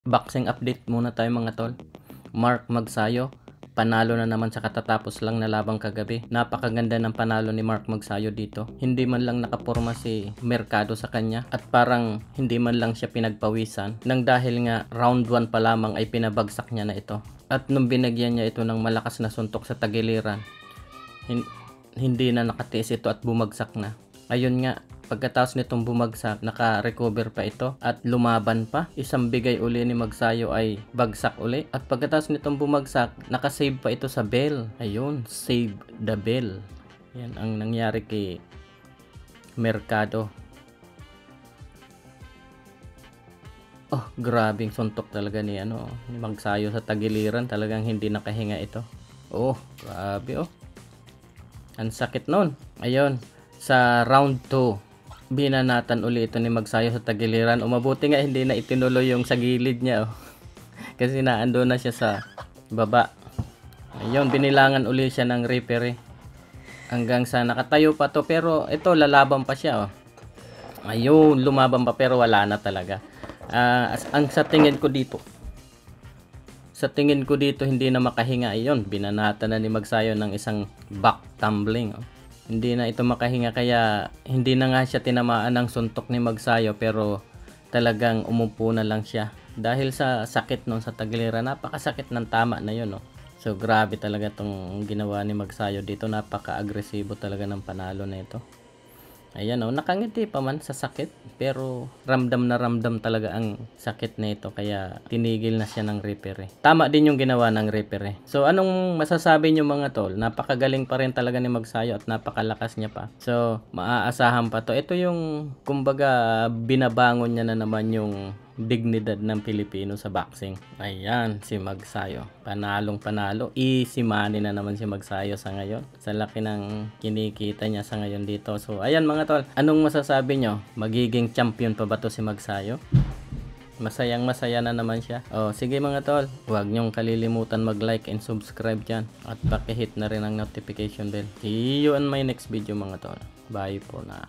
Boxing update muna tayo mga tol. Mark Magsayo, panalo na naman sa katatapos lang na labang kagabi. Napakaganda ng panalo ni Mark Magsayo dito. Hindi man lang nakaporma si Mercado sa kanya at parang hindi man lang siya pinagpawisan nang dahil nga round 1 pa lamang ay pinabagsak niya na ito. At nung binagyan niya ito ng malakas na suntok sa tagiliran, hindi na nakatiis ito at bumagsak na. Ayun nga, pagkatapos nitong bumagsak, naka-recover pa ito at lumaban pa. Isang bigay uli ni Magsayo ay bagsak uli. At pagkatapos nitong bumagsak, naka-save pa ito sa bell. Ayun, save the bell. Yan ang nangyari kay Mercado. Oh, grabing suntok talaga ni Magsayo sa tagiliran. Talagang hindi nakahinga ito. Oh, grabe oh. Ang sakit nun. Ayun, sa round 2. Binanatan uli ito ni Magsayo sa tagiliran. Mabuti nga hindi na itinuloy yung sa gilid niya oh. Kasi naando na siya sa baba. Ayun, binilangan uli siya ng referee hanggang sa nakatayo pa to, pero ito lalaban pa siya oh. Ayun, lumaban pa pero wala na talaga. Ang sa tingin ko dito hindi na makahinga. Ayun, binanatan na ni Magsayo ng isang back tumbling oh. Hindi na ito makahinga kaya hindi na nga siya tinamaan ng suntok ni Magsayo, pero talagang umupo na lang siya dahil sa sakit nun sa tagiliran. Napakasakit ng tama na yun oh. So grabe talaga tong ginawa ni Magsayo dito. Napaka-agresibo talaga ng panalo na ito. Ayan oh, nakangiti pa man sa sakit, pero ramdam na ramdam talaga ang sakit na ito kaya tinigil na siya ng referee. Tama din yung ginawa ng referee. So anong masasabi niyo mga tol? Napakagaling pa rin talaga ni Magsayo at napakalakas niya pa. So maaasahan pa to. Ito yung kumbaga binabangon niya na naman yung dignidad ng Pilipino sa boxing. Ayan, si Magsayo. Panalong panalo. Easy money na naman si Magsayo sa ngayon. Sa laki ng kinikita niya sa ngayon dito. So, ayan mga tol. Anong masasabi nyo? Magiging champion pa ba to si Magsayo? Masayang masaya na naman siya. Oh, sige mga tol. Huwag nyong kalilimutan mag-like and subscribe dyan. At pakihit na rin ang notification bell. See you on my next video mga tol. Bye po na.